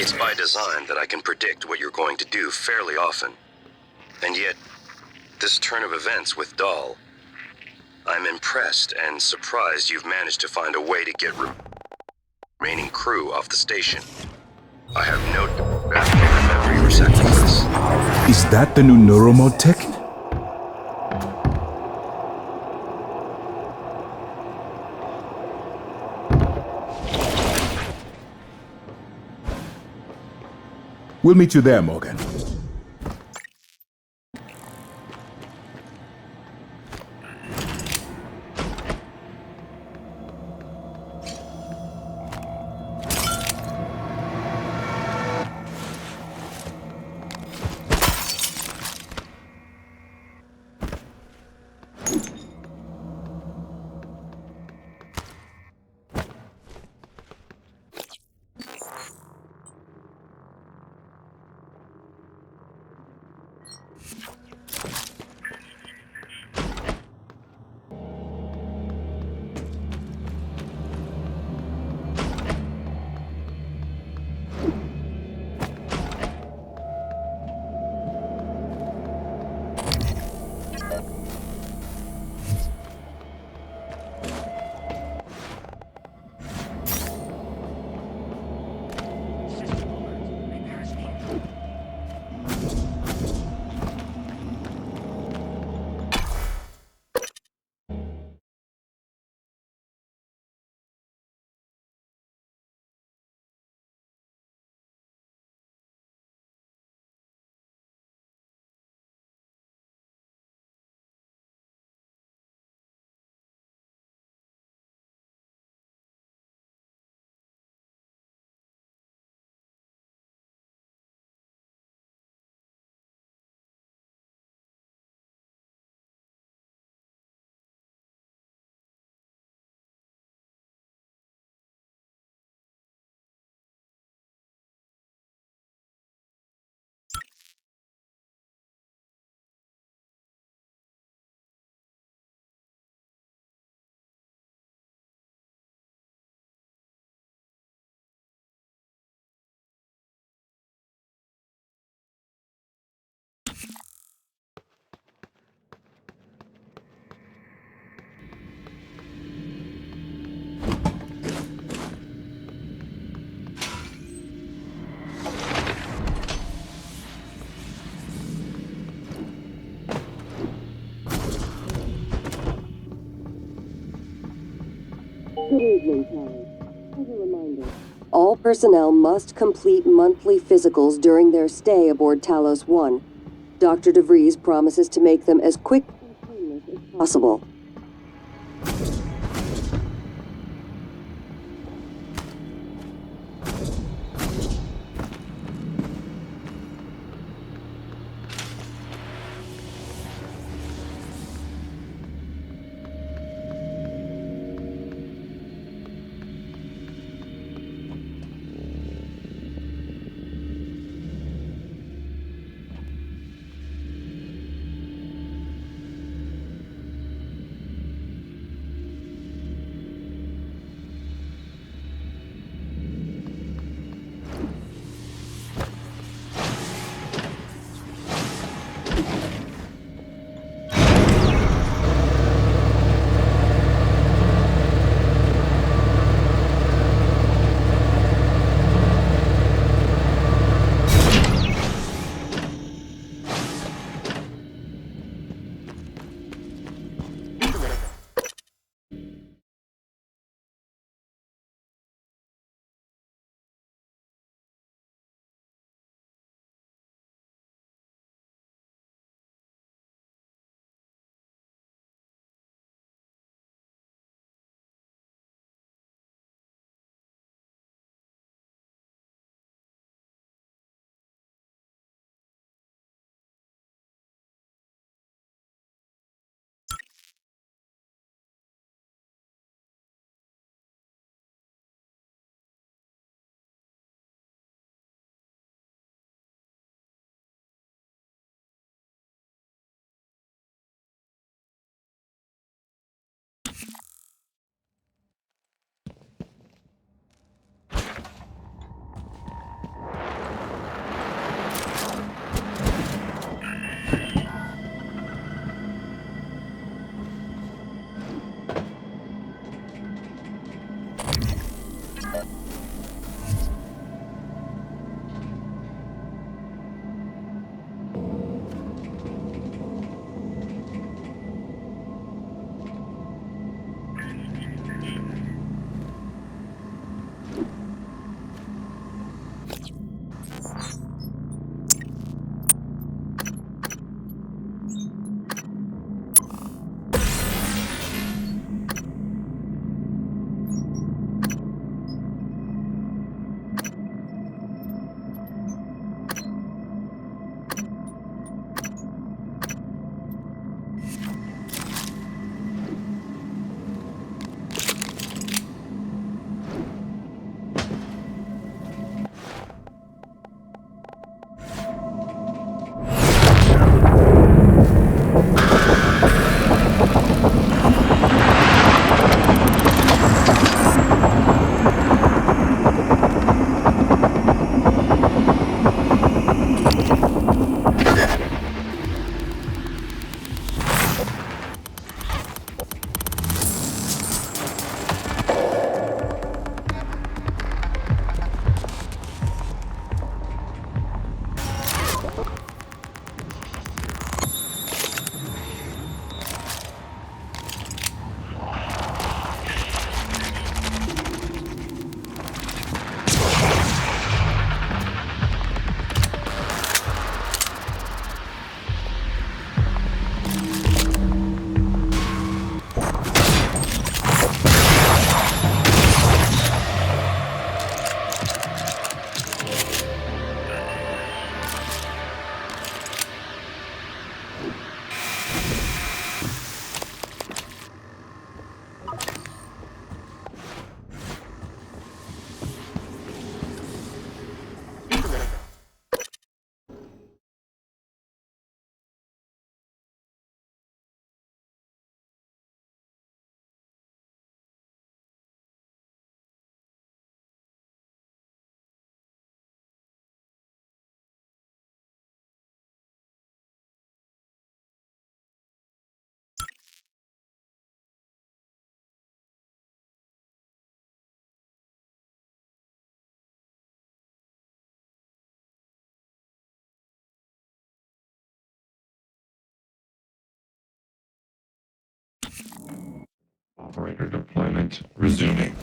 It's by design that I can predict what you're going to do fairly often. And yet, this turn of events with Dahl, I'm impressed and surprised you've managed to find a way to get remaining crew off the station. I have no doubt that you remember your sacrifice. Is that the new neuromod tech? We'll meet you there, Morgan. Good evening, Kelly. As a reminder, all personnel must complete monthly physicals during their stay aboard Talos 1. Dr. DeVries promises to make them as quick and painless as possible. Operator deployment resuming.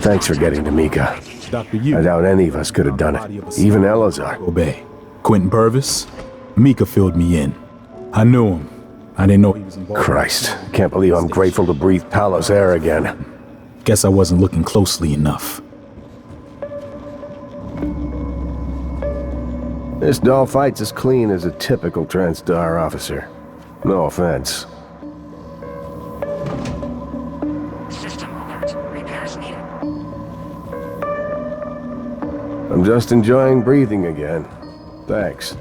Thanks for getting to Mika. Dr. Yu. I doubt any of us could have done it. Even Elazar. Obey. Quentin Purvis. Mika filled me in. I knew him. I didn't know he was involved. Christ, can't believe I'm grateful to breathe Talos air again. Guess I wasn't looking closely enough. This doll fight's as clean as a typical TranStar officer. No offense. System alert. Repairs needed. I'm just enjoying breathing again. Thanks.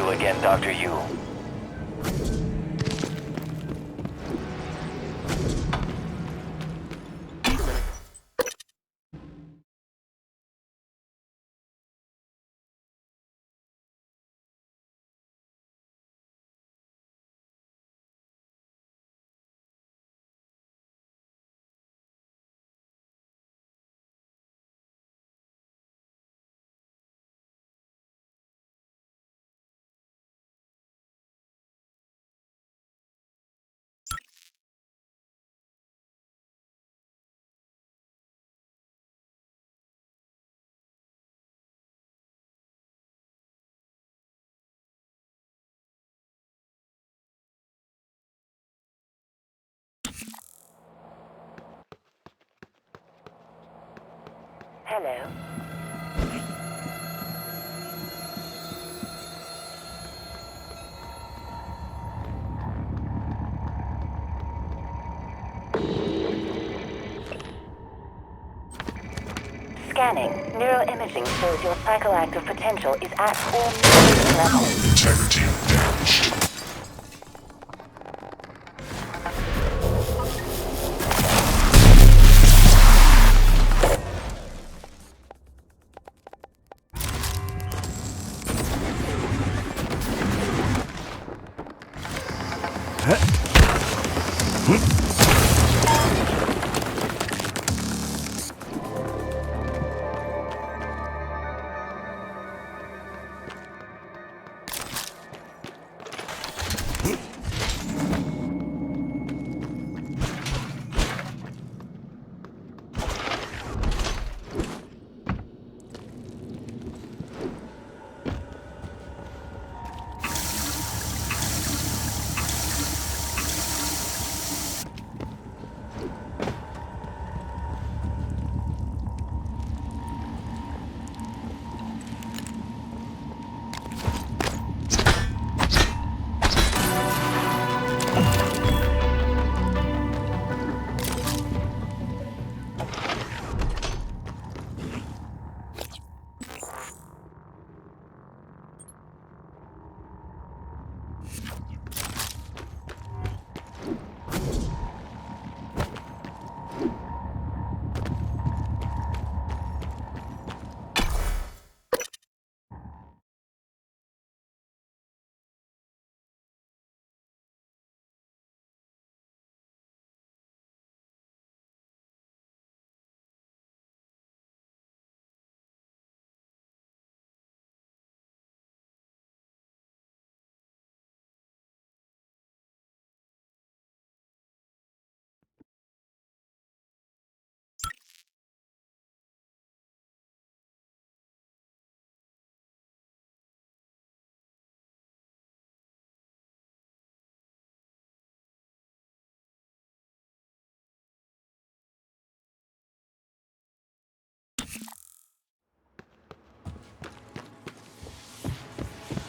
you again, Dr. Yu. Hello. Scanning. Neuroimaging shows your psychoactive potential is at or near this level. Integrity damaged.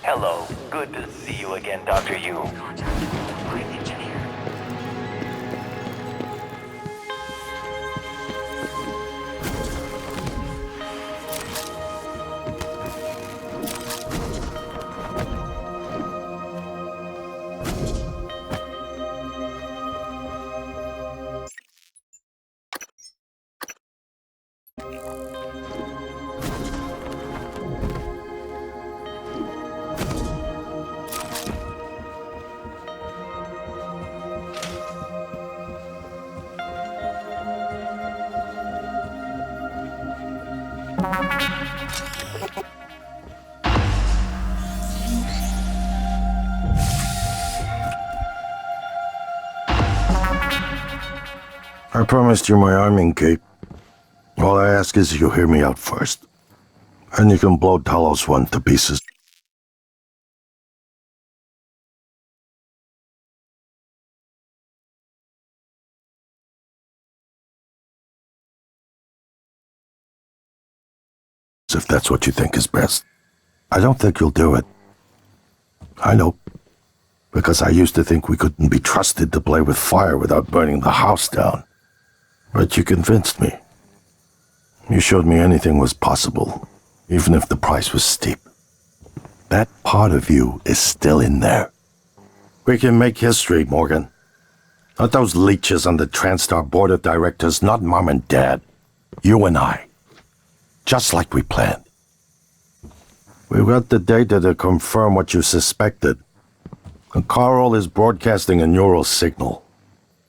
Hello. Good to see you again, Dr. Yu. Contact. Flight engineer. I promised you my arming cape. All I ask is you hear me out first. And you can blow Talos 1 to pieces. If that's what you think is best. I don't think you'll do it. I know. Because I used to think we couldn't be trusted to play with fire without burning the house down. But you convinced me. You showed me anything was possible, even if the price was steep. that part of you is still in there. We can make history, Morgan. Not those leeches on the TranStar board of directors, not Mom and Dad. You and I. Just like we planned. We've got the data to confirm what you suspected. And Carl is broadcasting a neural signal.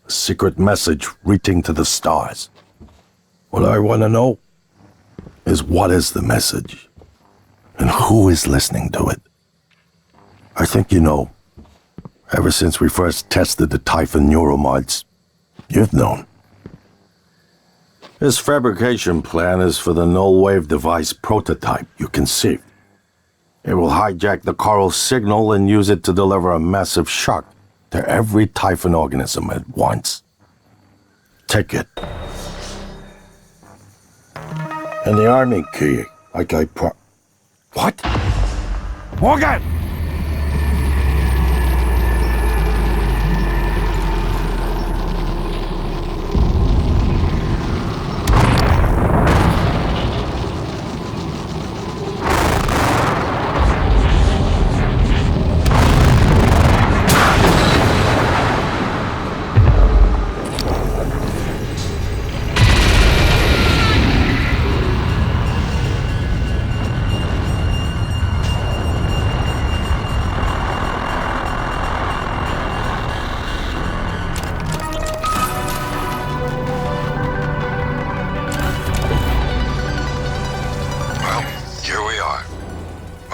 A secret message reaching to the stars. What I want to know is what is the message? And who is listening to it? I think you know. Ever since we first tested the Typhon neuromods, you've known. This fabrication plan is for the null-wave device prototype you conceived. It will hijack the Carl signal and use it to deliver a massive shock to every Typhon organism at once. Take it. And the army key, like I What? Morgan!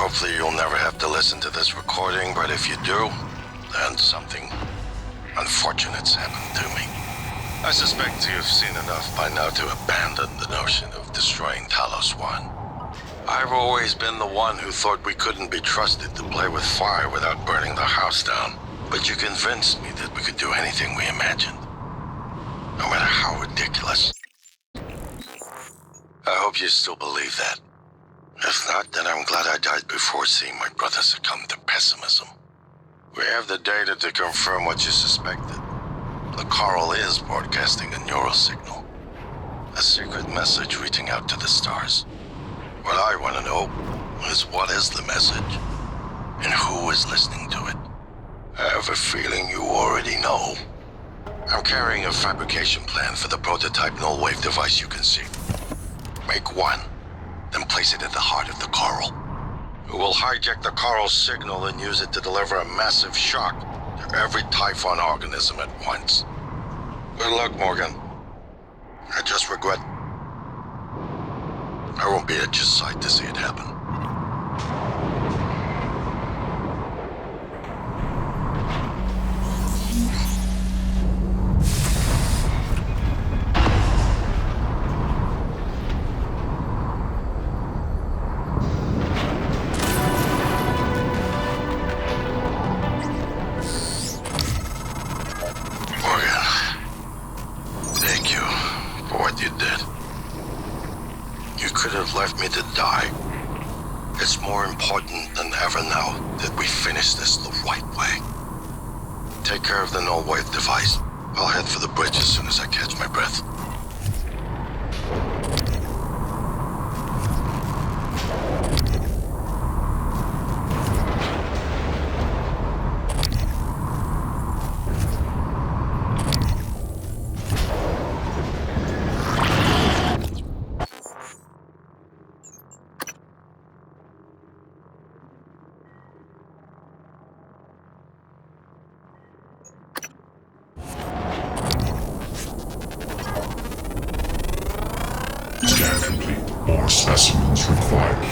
Hopefully you'll never have to listen to this recording, but if you do, then something unfortunate's happened to me. I suspect you've seen enough by now to abandon the notion of destroying Talos 1. I've always been the one who thought we couldn't be trusted to play with fire without burning the house down, but you convinced me that we could do anything we imagined. No matter how ridiculous. I hope you still believe that. If not, then I'm glad I died before seeing my brother succumb to pessimism. We have the data to confirm what you suspected. The Carl is broadcasting a neural signal. A secret message reaching out to the stars. What I want to know is what is the message? And who is listening to it? I have a feeling you already know. I'm carrying a fabrication plan for the prototype null-wave device you conceived. Make one. Then place it at the heart of the Carl. We will hijack the Carl signal and use it to deliver a massive shock to every Typhon organism at once. Good luck, Morgan. I just regret I won't be at your side to see it happen. Left me to die. It's more important than ever now that we finish this the right way. Take care of the null-wave device. I'll head for the bridge as soon as I catch my breath. Scan complete. More specimens required.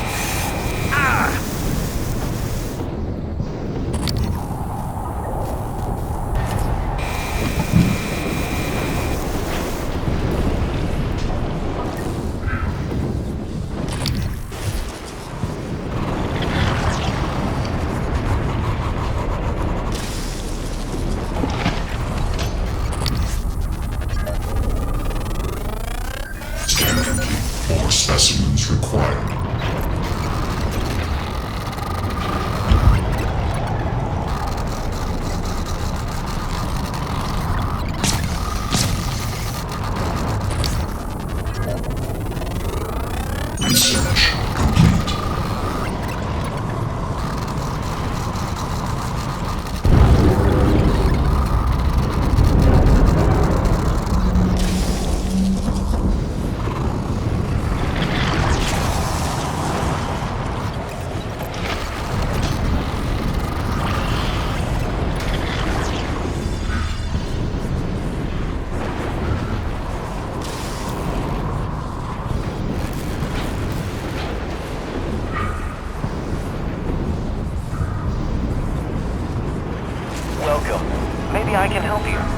Scan complete. More specimens required. Maybe I can help you.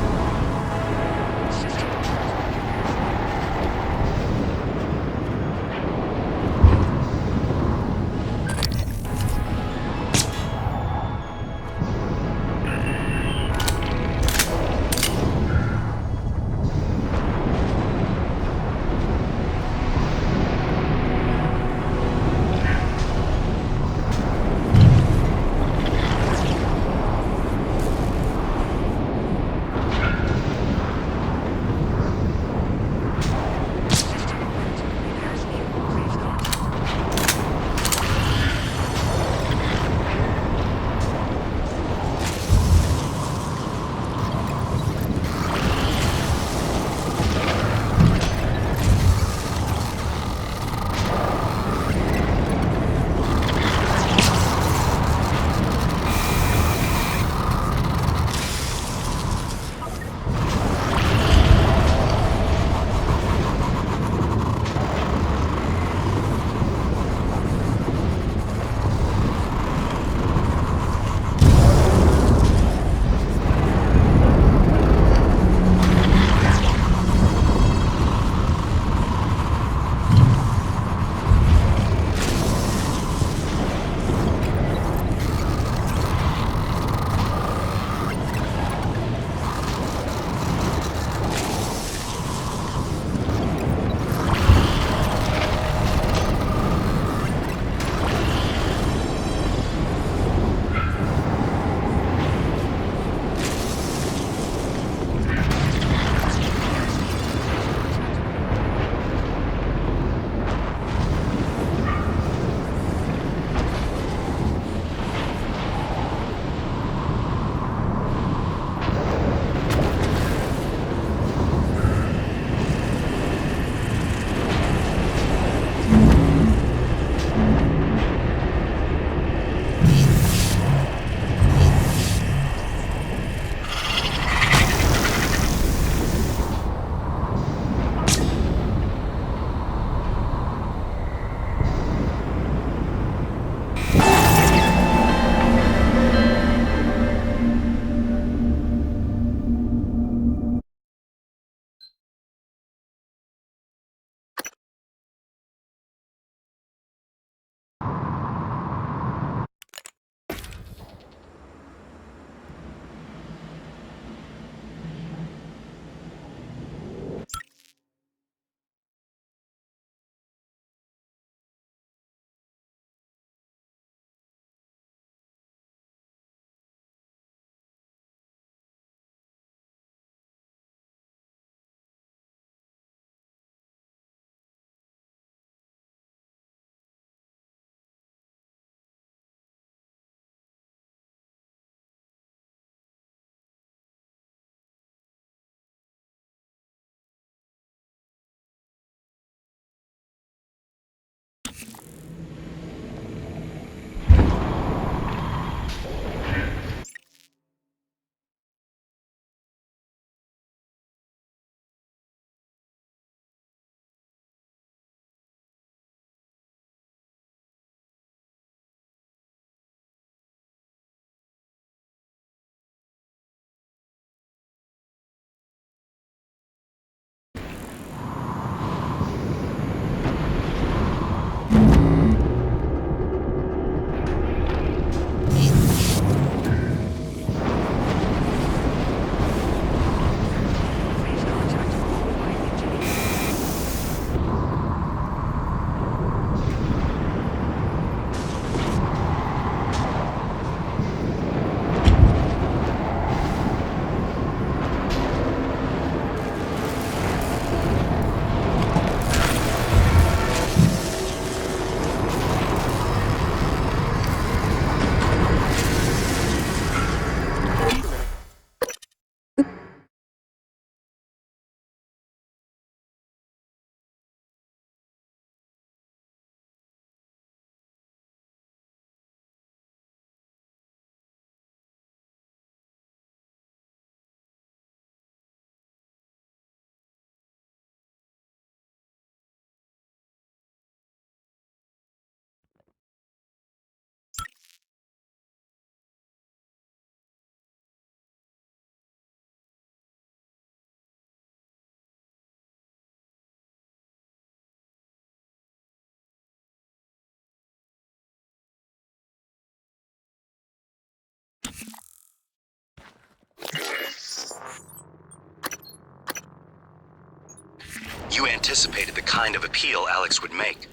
You anticipated the kind of appeal Alex would make.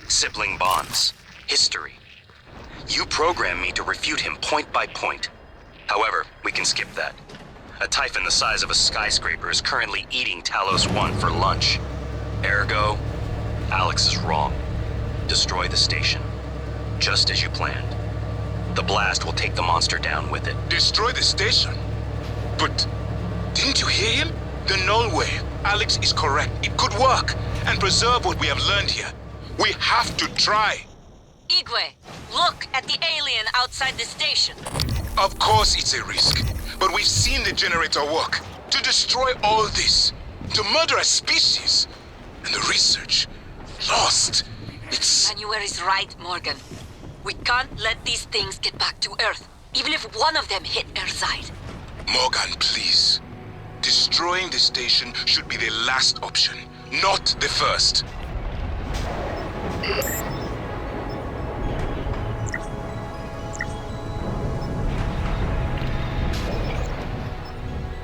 Sibling bonds. History. You programmed me to refute him point by point. However, we can skip that. A Typhon the size of a skyscraper is currently eating Talos 1 for lunch. Ergo, Alex is wrong. Destroy the station. Just as you planned. The blast will take the monster down with it. Destroy the station? But didn't you hear him? The null wave. Alex is correct. It could work and preserve what we have learned here. We have to try. Igwe, look at the alien outside the station. Of course it's a risk, but we've seen the generator work. To destroy all this, to murder a species, and the research lost. It's... Manuel is right, Morgan. We can't let these things get back to Earth, even if one of them hit Earthside. Morgan, please. Destroying the station should be the last option, not the first.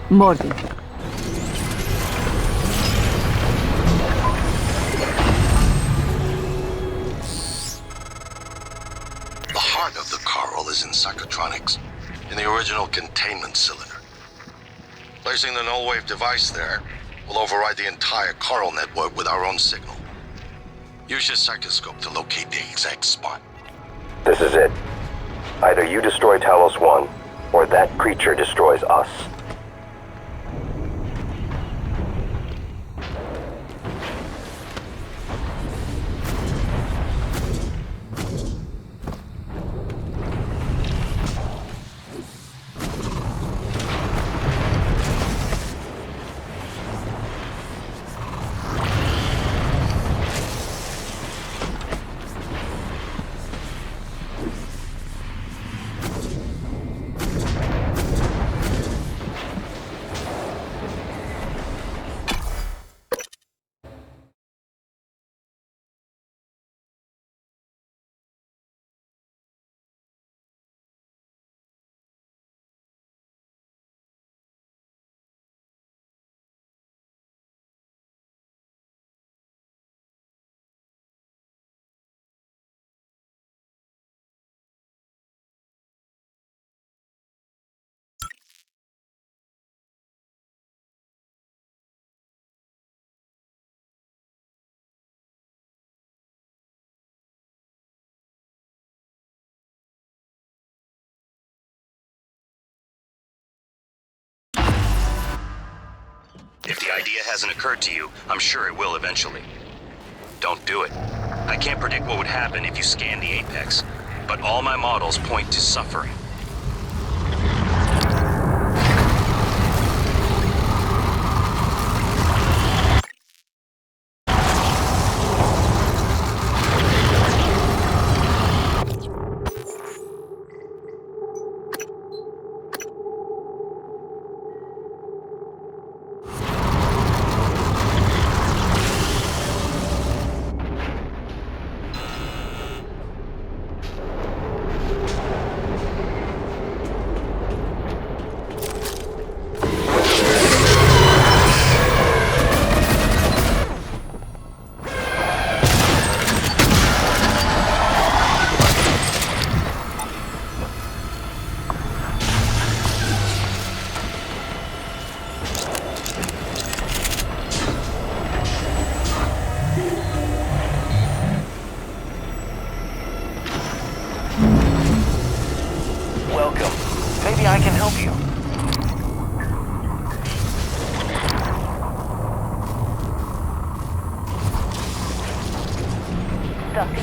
Morgan. The heart of the coral is in psychotronics, in the original containment cylinder. Placing the null wave device there will override the entire coral network with our own signal. Use your psychoscope to locate the exact spot. This is it. Either you destroy Talos 1, or that creature destroys us. If the idea hasn't occurred to you, I'm sure it will eventually. Don't do it. I can't predict what would happen if you scan the Apex, but all my models point to suffering. Welcome. Maybe I can help you. Dr.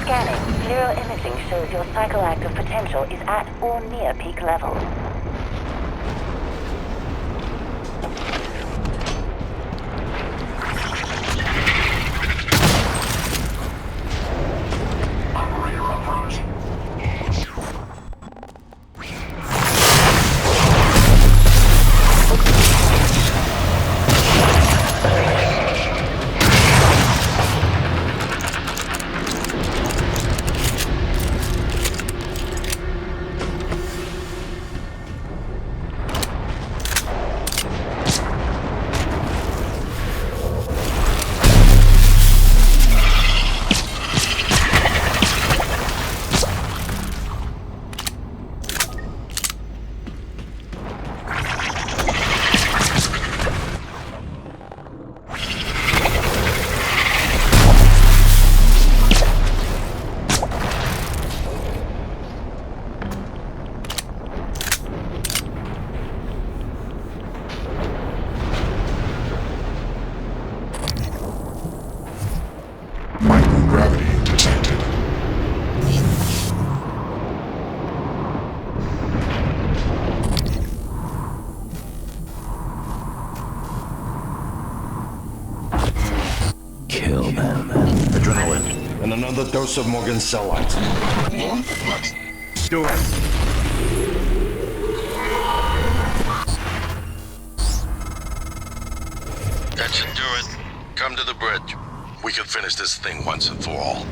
Scanning. Neuroimaging shows your psychoactive potential is at or near peak level. another dose of Morganselite. Do it. That should do it. Come to the bridge. We can finish this thing once and for all.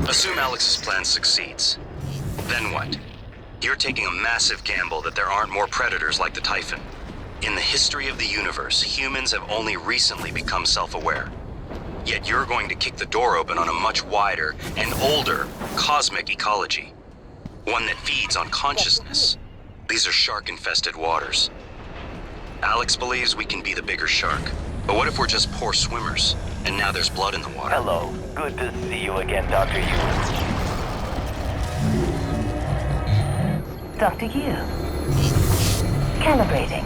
Assume Alex's plan succeeds. Then what? You're taking a massive gamble that there aren't more predators like the Typhon. In the history of the universe, humans have only recently become self-aware. Yet you're going to kick the door open on a much wider and older cosmic ecology. One that feeds on consciousness. These are shark-infested waters. Alex believes we can be the bigger shark. But what if we're just poor swimmers, and now there's blood in the water? Hello. Good to see you again, Dr. Yu. Dr. Yu. Calibrating.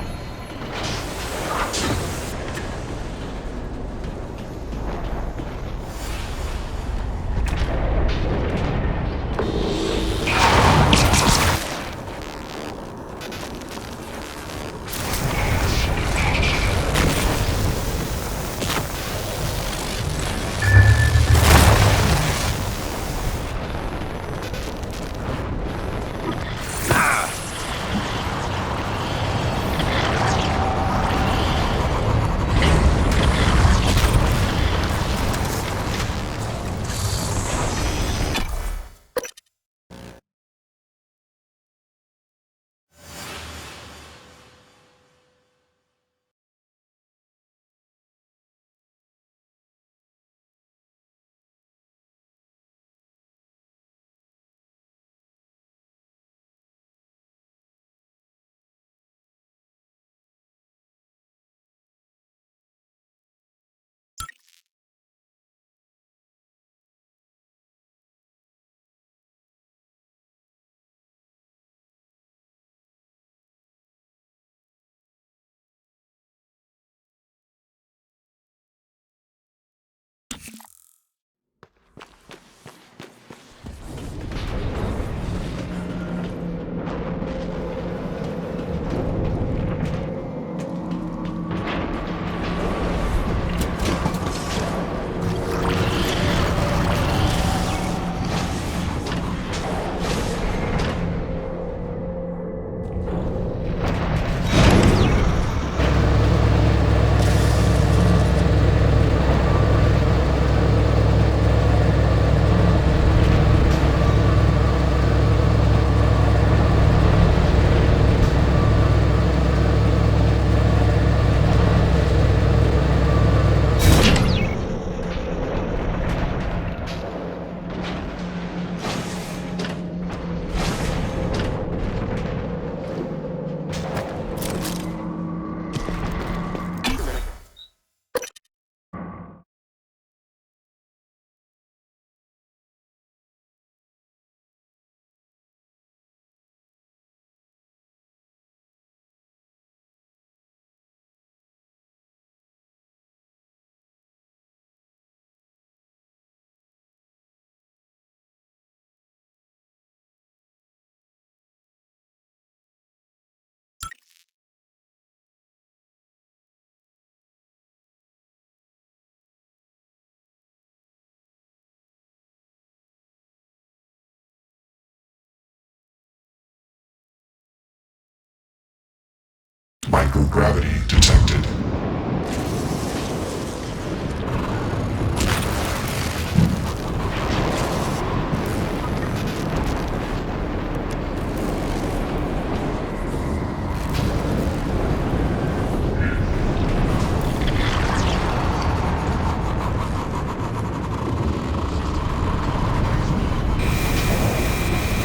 Microgravity detected.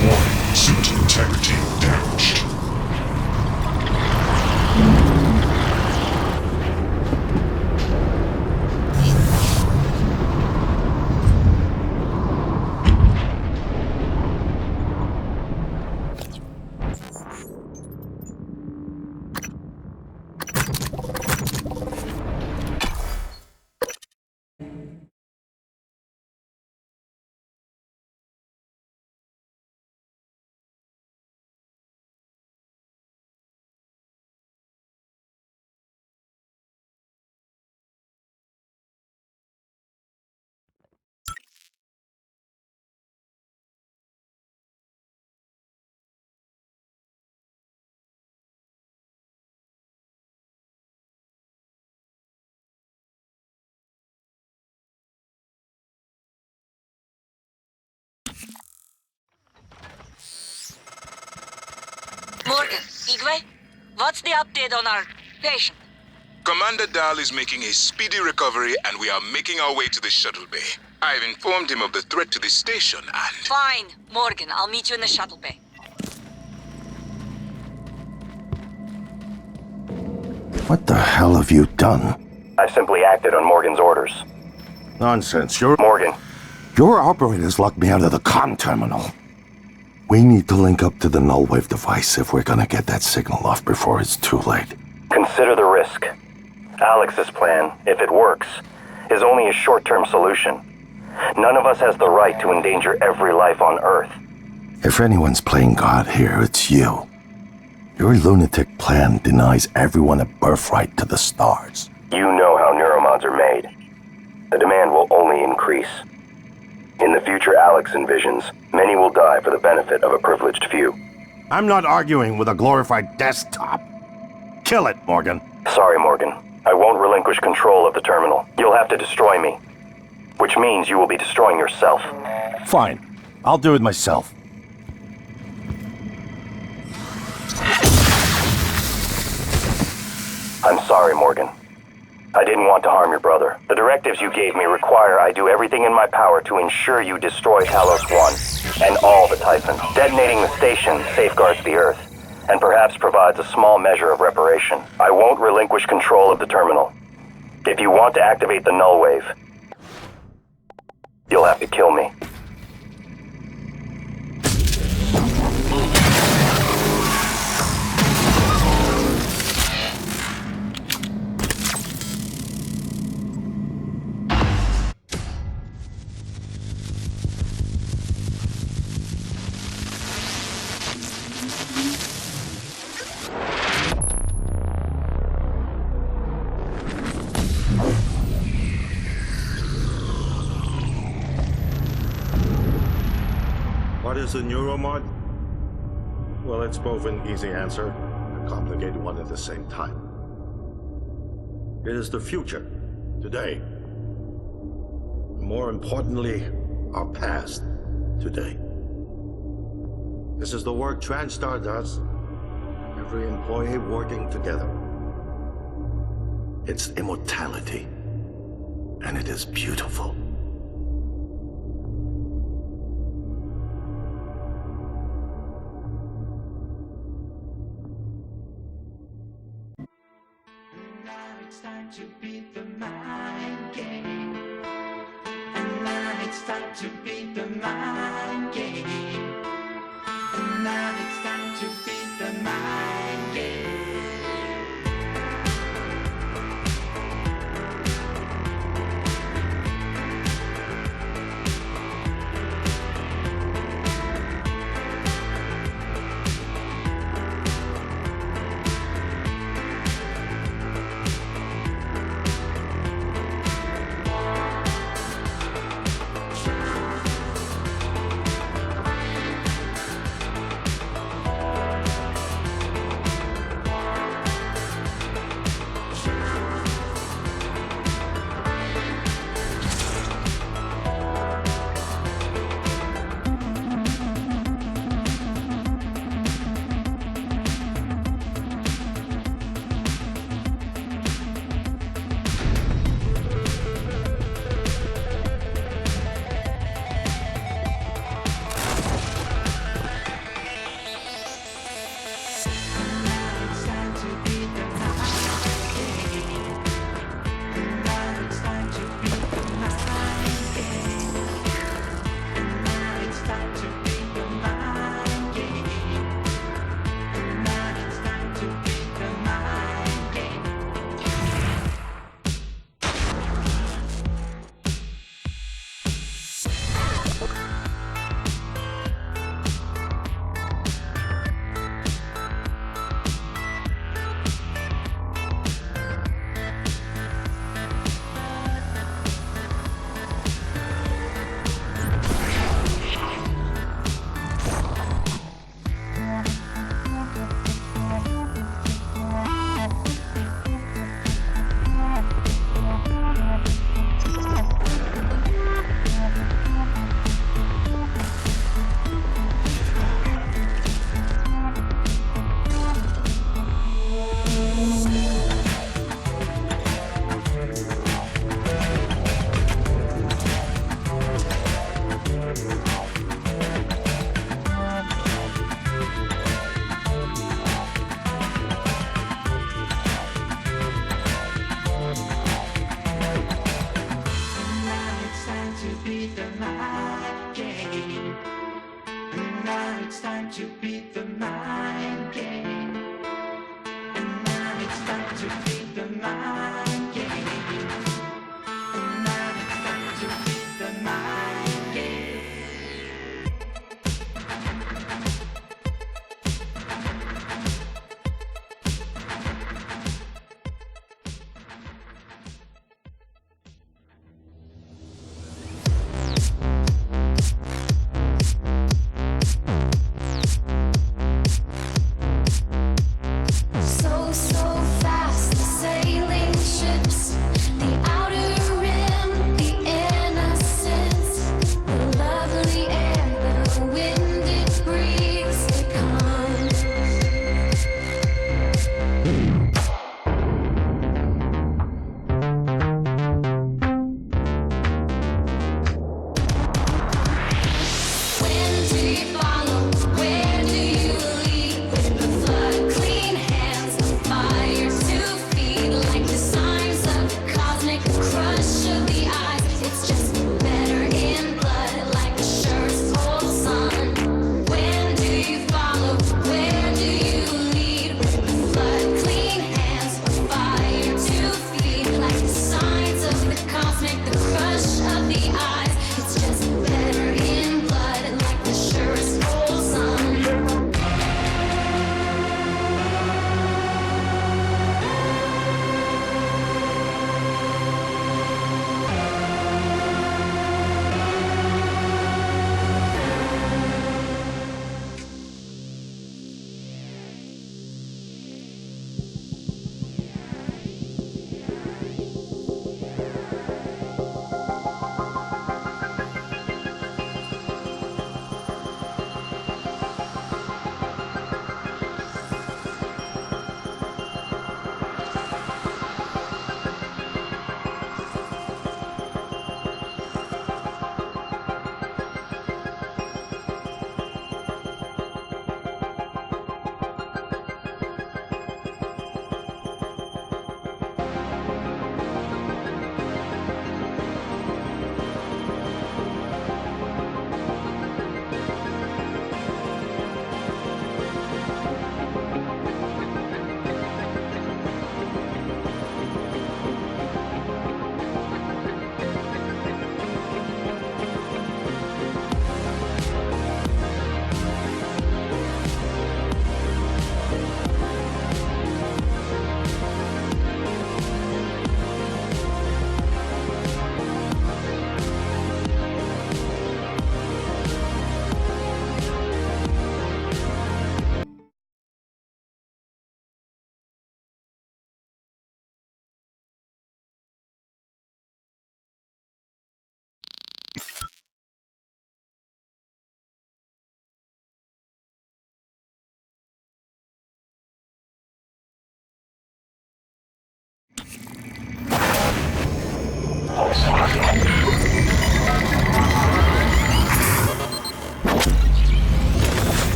Warning, suit integrity damaged. Morgan, Igwe, what's the update on our patient? Commander Dahl is making a speedy recovery, and we are making our way to the shuttle bay. I've informed him of the threat to the station, and... Fine, Morgan, I'll meet you in the shuttle bay. What the hell have you done? I simply acted on Morgan's orders. Nonsense. Morgan. Your operators locked me out of the comm terminal. We need to link up to the null wave device if we're gonna get that signal off before it's too late. Consider the risk. Alex's plan, if it works, is only a short-term solution. None of us has the right to endanger every life on Earth. If anyone's playing God here, it's you. Your lunatic plan denies everyone a birthright to the stars. You know how neuromods are made. The demand will only increase. In the future Alex envisions, many will die for the benefit of a privileged few. I'm not arguing with a glorified desktop. Kill it, Morgan. Sorry, Morgan. I won't relinquish control of the terminal. You'll have to destroy me. Which means you will be destroying yourself. Fine. I'll do it myself. I'm sorry, Morgan. I didn't want to harm your brother. The directives you gave me require I do everything in my power to ensure you destroy Talos 1 and all the Typhons. Detonating the station safeguards the Earth, and perhaps provides a small measure of reparation. I won't relinquish control of the terminal. If you want to activate the null wave, you'll have to kill me. What is a neuromod? Well, it's both an easy answer and a complicated one at the same time. It is the future, today. More importantly, our past, today. This is the work TranStar does. Every employee working together. It's immortality, and it is beautiful. It's time to beat the mind game. And now it's time to beat the mind game. And now it's time to beat the mind game.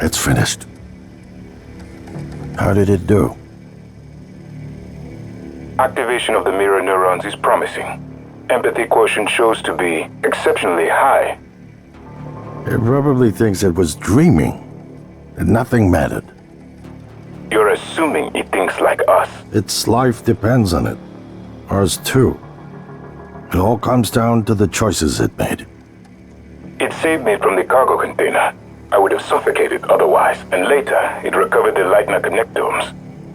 It's finished. How did it do? Activation of the mirror neurons is promising. Empathy quotient shows to be exceptionally high. It probably thinks it was dreaming, and nothing mattered. You're assuming it thinks like us. Its life depends on it. Ours too. It all comes down to the choices it made. It saved me from the cargo container. I would have suffocated otherwise, and later it recovered the Leitner connectomes.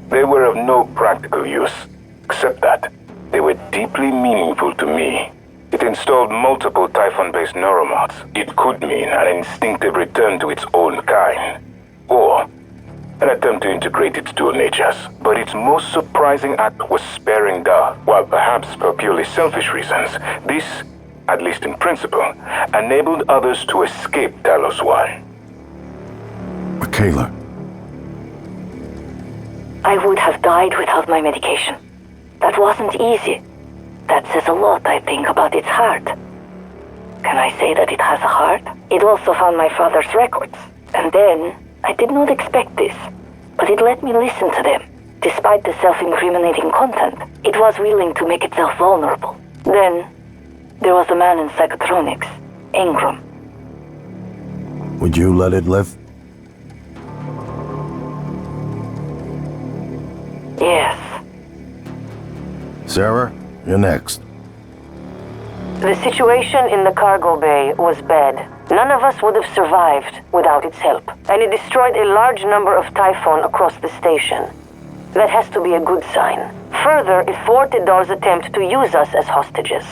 They were of no practical use, except that they were deeply meaningful to me. It installed multiple Typhon-based neuromods. It could mean an instinctive return to its own kind, or an attempt to integrate its dual natures. But its most surprising act was sparing Dahl. While perhaps for purely selfish reasons, this, at least in principle, enabled others to escape Talos 1. Michaela. I would have died without my medication. That wasn't easy. That says a lot, I think, about its heart. Can I say that it has a heart? It also found my father's records. And then, I did not expect this, but it let me listen to them. Despite the self-incriminating content, it was willing to make itself vulnerable. Then, there was a man in psychotronics, Ingram. Would you let it live? Yes. Sarah, you're next. The situation in the cargo bay was bad. None of us would have survived without its help, and it destroyed a large number of Typhon across the station. That has to be a good sign. Further, it thwarted Dar's attempt to use us as hostages.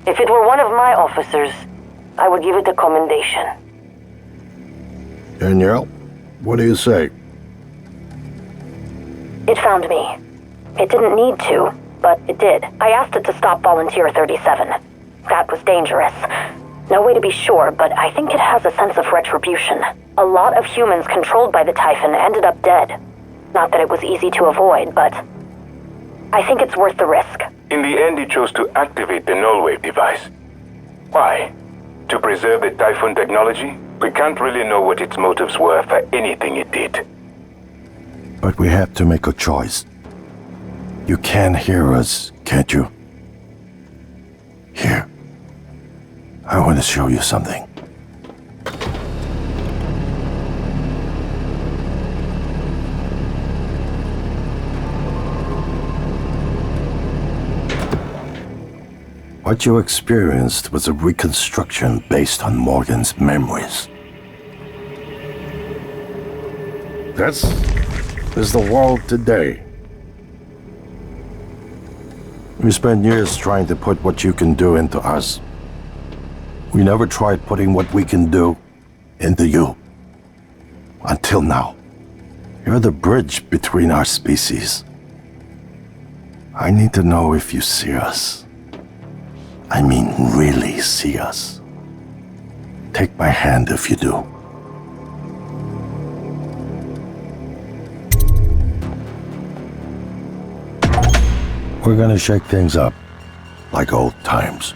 If it were one of my officers, I would give it a commendation. Danielle, what do you say? It found me. It didn't need to, but it did. I asked it to stop Volunteer 37. That was dangerous. No way to be sure, but I think it has a sense of retribution. A lot of humans controlled by the Typhon ended up dead. Not that it was easy to avoid, but I think it's worth the risk. In the end, it chose to activate the null-wave device. Why? To preserve the Typhon technology? We can't really know what its motives were for anything it did. But we have to make a choice. You can hear us, can't you? Here. I want to show you something. What you experienced was a reconstruction based on Morgan's memories. This is the world today. We spent years trying to put what you can do into us. We never tried putting what we can do into you. Until now. You're the bridge between our species. I need to know if you see us. I mean, really see us. Take my hand if you do. We're gonna shake things up, like old times.